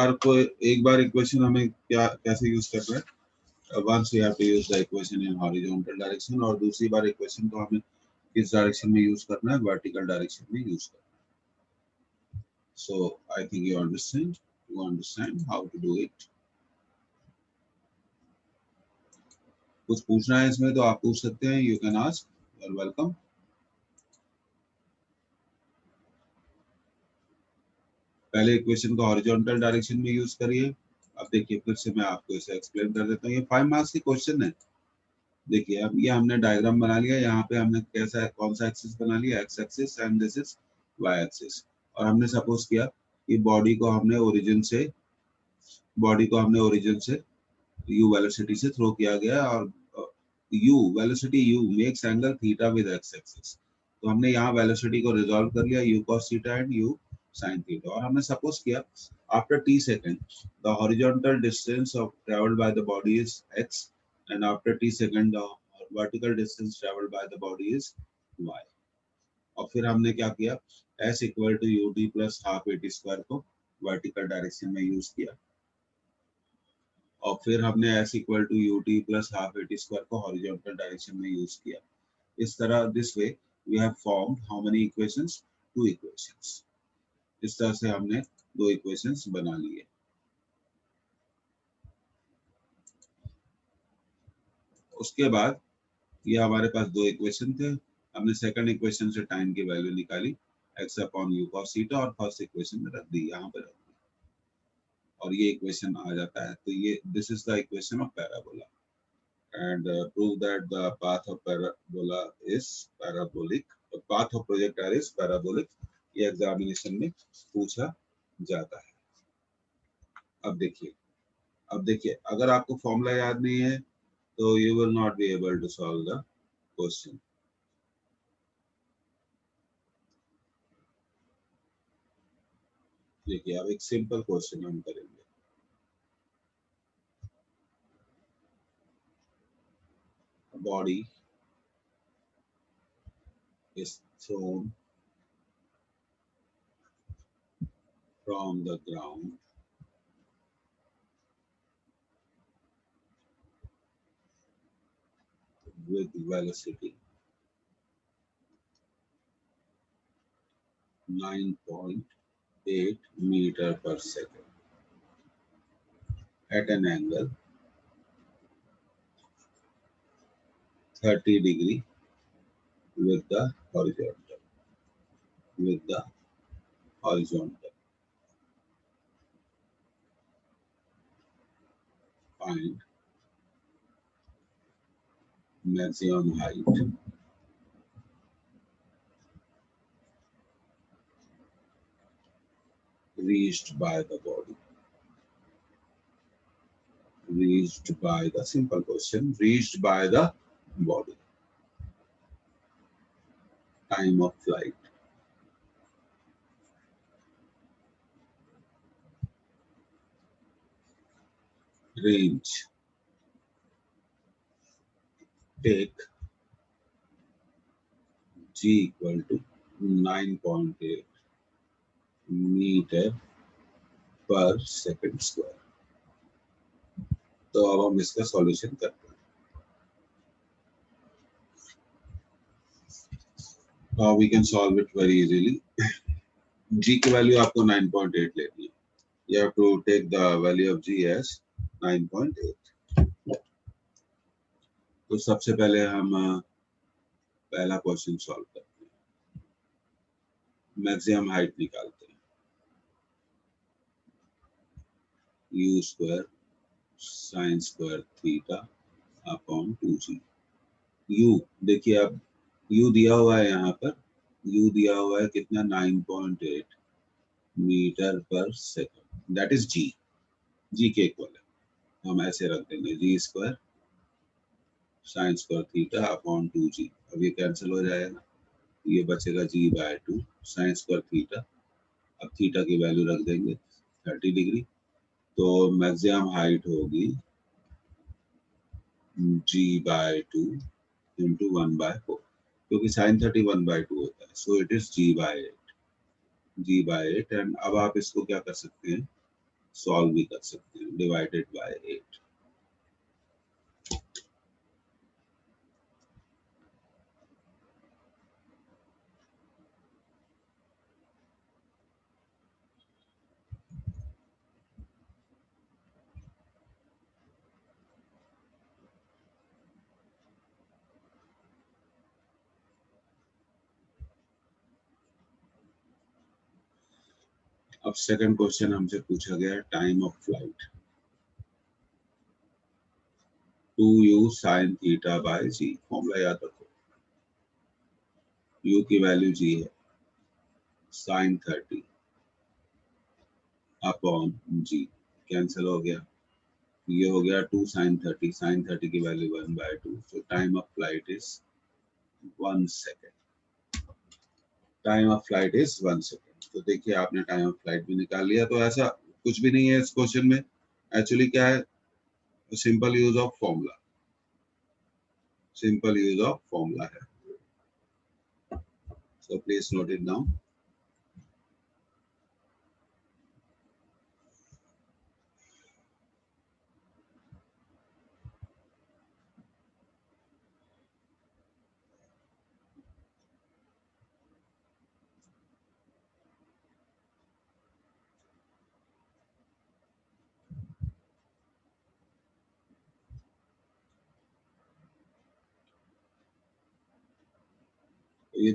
बार equation हमें कैसे use करना है। Once we have to use the equation in horizontal direction, और दूसरी बार equation को हमें किस डायरेक्शन में यूज करना है, वर्टिकल डायरेक्शन में यूज करना है। So I think you understand how to do it. कुछ पूछना है इसमें तो आप पूछ सकते हैं, you can ask, you are welcome. पहले इक्वेशन को हॉरिजॉन्टल डायरेक्शन में यूज करिए। अब देखिए फिर से मैं आपको इसे एक्सप्लेन कर देता हूँ। ये 5 मार्क्स की क्वेश्चन है। देखिए अब ये हमने डायग्राम बना लिया। यहाँ पे हमने कैसा कौन सा एक्सिस बना लिया, x axis, and this is y axis, और हमने सपोज किया कि बॉडी को हमने ओरिजिन से u वेलोसिटी से थ्रो किया गया, और u velocity u makes angle theta with x axis. तो हमने यहाँ वेलोसिटी को रिजॉल्व कर लिया, u cos theta and u sin theta, और हमने सपोज किया after t second the horizontal distance of travelled by the body is x and after t second the vertical distance travelled by the body is y। और फिर हमने क्या किया, s equal to u d plus half a t square को vertical direction में use किया, और फिर हमने s equal to u t plus half a t square को हॉरिजॉन्टल डायरेक्शन में यूज किया। इस तरह this way we have formed how many equations, 2 equations. इस तरह से हमने 2 इक्वेशंस बना लिए। उसके बाद ये हमारे पास 2 इक्वेशन थे, हमने सेकंड इक्वेशन से टाइम की वैल्यू निकाली x upon you cos theta, और फर्स्ट इक्वेशन में रख दी, यहाँ पे रख दी, और ये इक्वेशन आ जाता है। तो ये this is the equation of parabola, and prove that the path of parabola is parabolic, the path of projectile is parabolic। ये एग्जामिनेशन में पूछा जाता है। अब देखिए अगर आपको फॉर्मूला याद नहीं है तो you will not be able to solve the question। देखिए अब एक सिंपल क्वेश्चन हम करेंगे। Body is thrown from the ground with velocity 9.8 meter per second at an angle 30 degree with the horizontal, find maximum height reached by the body, simple question, reached by the body, time of flight, range, take g equal to 9.8 meter per second square। तो अब हम इसका solution करते हैं। Now we can solve it very easily। g की value आपको 9.8 लेनी है। You have to take the value of g as 9.8। तो सबसे पहले हम पहला क्वेश्चन सॉल्व करते हैं, मैक्सिमम हाइट निकालते हैं। u square sine square theta upon 2g। u देखिए अब u दिया हुआ है, यहाँ पर u दिया हुआ है कितना, 9.8 मीटर पर सेकंड, दैट इज g के इक्वल है। हम ऐसे रख देंगे g square sine square theta upon 2g। अब ये कैंसिल हो जाएगा, ये बचेगा g/2 साइन स्क्वायर थीटा। अब थीटा की वैल्यू रख देंगे 30 डिग्री, तो मैक्सिमम हाइट होगी g/2 इंटू 1/4, क्योंकि साइन 30 1/2 होता है, so it is g/8। And अब आप इसको क्या कर सकते हैं, सॉल्व भी कर सकते हैं, डिवाइडेड बाय 8। अब सेकंड क्वेश्चन हमसे पूछा गया time of flight, 2u sin theta by g। Formula याद रखो, u की वैल्यू g है, sin 30 अपॉन g, कैंसिल हो गया, ये हो गया 2 sin 30 की value 1/2, so time of flight is 1 second, time of flight is 1 second. तो देखिए आपने टाइम ऑफ फ्लाइट भी निकाल लिया। तो ऐसा कुछ भी नहीं है इस क्वेश्चन में, एक्चुअली क्या है, simple use of formula, simple use of formula है। So please note it down.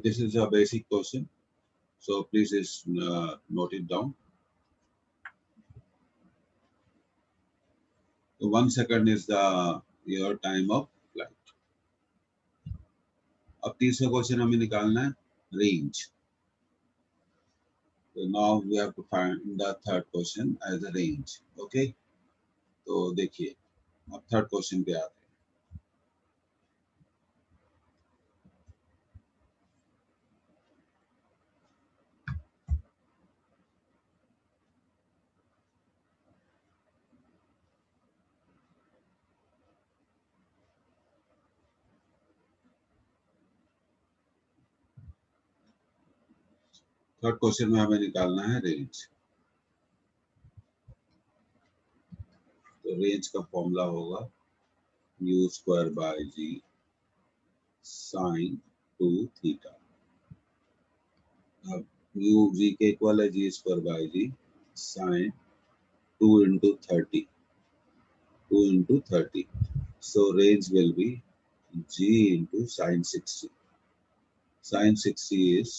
This is a basic question, so please note it down. So 1 second is your time of flight. अब तीसरा question हमें निकालना है range. So now we have to find the third question as a range. Okay, तो देखिए अब third question पे आते हैं। थर्ड क्वेश्चन में हमें निकालना है रेंज। तो रेंज का फॉर्मूला होगा u² g sin 2 थीटा। अब u g के इक्वल है g² g sin 2 into 30, 2 into 30. So range will be g into sin 60. Sin 60 is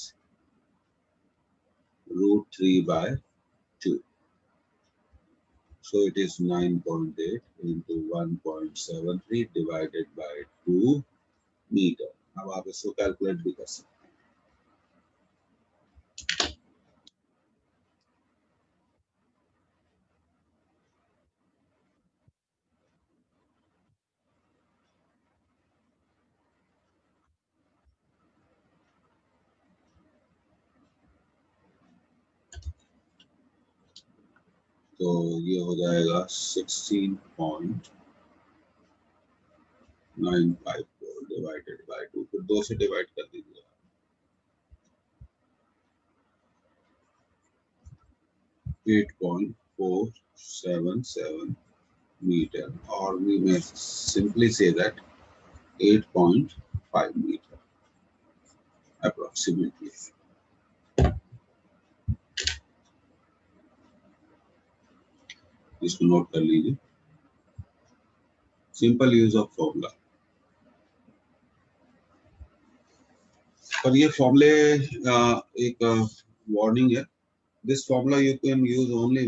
√3/2. So it is 9.8 into 1.73 divided by 2 metre. अब आप इसको calculate भी कर सकते हैं। तो ये हो जाएगा 16.954 डिवाइडेड बाय 2, फिर 2 से डिवाइड कर दीजिए। 8.477 meter, or we may simply say that 8.5 meter approximately. इसको नोट कर लीजिए, सिंपल यूज ऑफ फॉर्मूला। पर ये फॉर्मूले एक वार्निंग है, this formula you can use only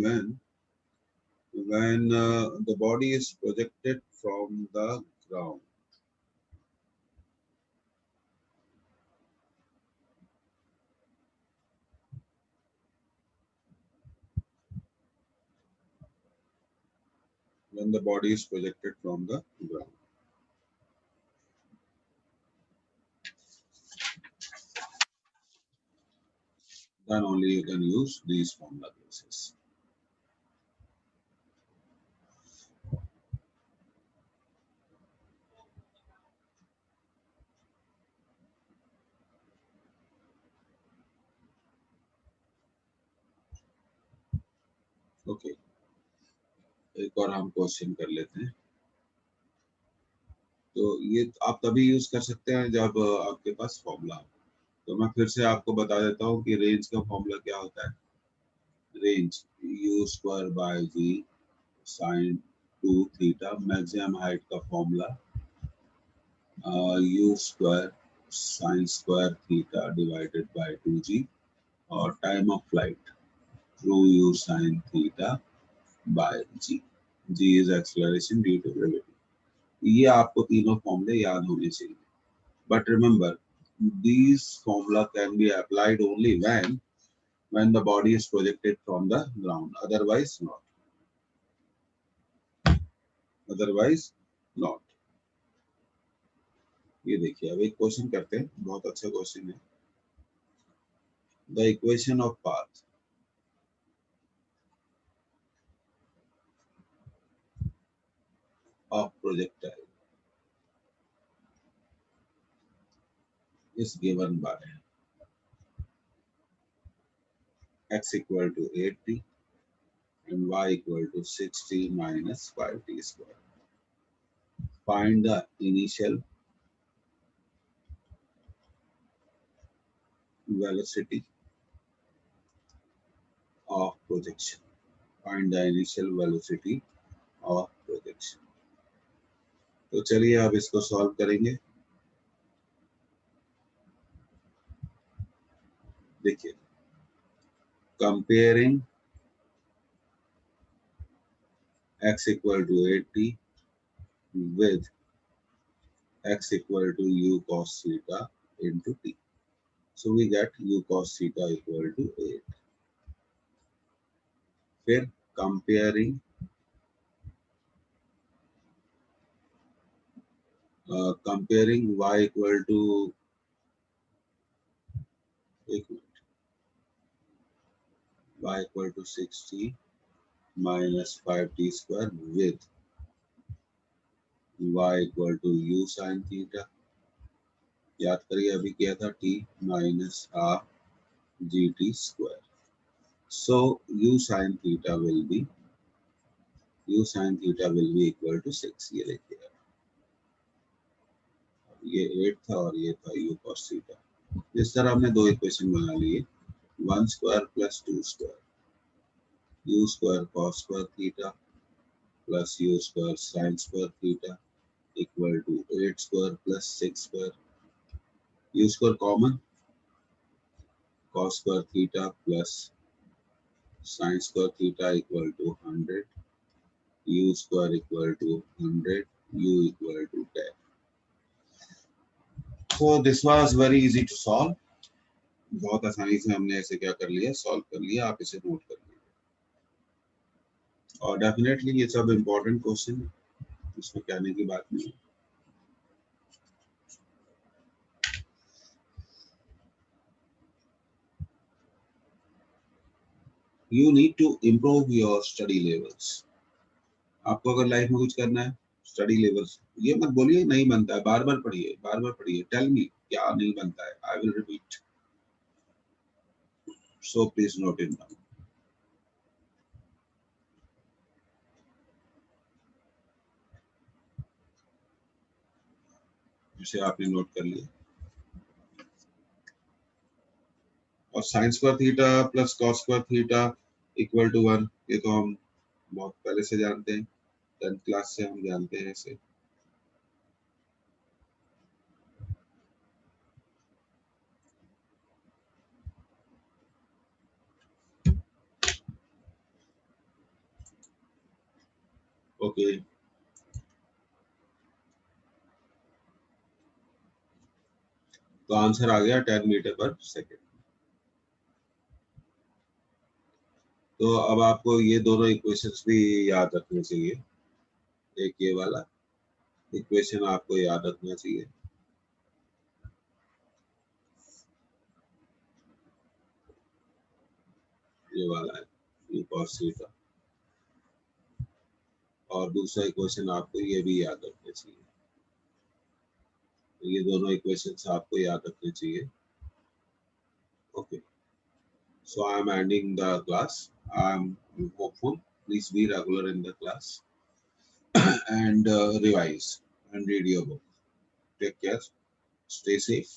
when the body is projected from the ground. When the body is projected from the ground. Then only you can use these formula bases. Okay. एक और हम question कर लेते हैं। तो ये आप तभी यूज कर सकते हैं जब आपके पास फॉर्मूला हो। तो मैं फिर से आपको बता देता हूँ कि रेंज का फॉर्मूला क्या होता है। Range u² g sin 2 theta, maximum height का formula u² sin² theta divided by 2g, और time of flight through u sin theta by g. G is acceleration due to gravity. ये आपको तीनों फॉर्मूले याद होने चाहिए। But remember, these formula can be applied only when when the body is projected from the ground, otherwise not. Otherwise not. ये देखिए, अब एक क्वेश्चन करते हैं, बहुत अच्छा क्वेश्चन है. The equation of path of projectile is given by x equal to 8t and y equal to 6t minus 5t square. Find the initial velocity of projection. Find the initial velocity of projection. तो चलिए अब इसको solve करेंगे. देखिए, comparing x equal to 8t with x equal to u cos theta into t. So we get u cos theta equal to 8. फिर comparing y equal to y equal to 6t minus 5t square with y equal to u sin theta. याद करिए अभी क्या था, t minus half gt square. So u sin theta will be equal to 6. ये देखिए, ये 8 था और ये था u cos theta. इस तरह हमने दो इक्वेशन बना लिए, 1 square plus 2 square, u square cos square theta plus u square sin square theta equal to 8 square plus 6 square. u square common, cos square theta plus sin square theta equal to 100, u square equal to 100, u equal to 10. So this was very easy to solve. बहुत आसानी से हमने ऐसे क्या कर लिया, solve कर लिया. आप इसे नोट कर लीजिए. और डेफिनेटली ये सब इम्पोर्टेंट क्वेश्चन है, इसमें कहने की बात नहीं है. You need to improve your study levels. आपको अगर लाइफ में कुछ करना है, स्टडी लेवल्स, ये मत बोलिए नहीं बनता है, बार बार पढ़िए, बार बार पढ़िए. टेल मी क्या नहीं बनता है, I will repeat. So please note in down. इसे आपने नोट कर लिया. और sin square theta plus cos square theta equal to 1, ये तो हम बहुत पहले से जानते हैं, 10th क्लास से हम जानते हैं इसे. ओके, तो आंसर आ गया 10 मीटर पर सेकेंड. तो अब आपको ये दोनों इक्वेशंस भी याद रखने चाहिए. एक ये वाला इक्वेशन आपको याद रखना चाहिए. ये वाला है u cos थीटा. और दूसरा इक्वेशन आपको ये भी याद रखना चाहिए. ये दोनों इक्वेशंस आपको याद रखने चाहिए. Okay, so I am ending the class. I am hopeful. Please be regular in the class and revise and read your book. Take care. Stay safe.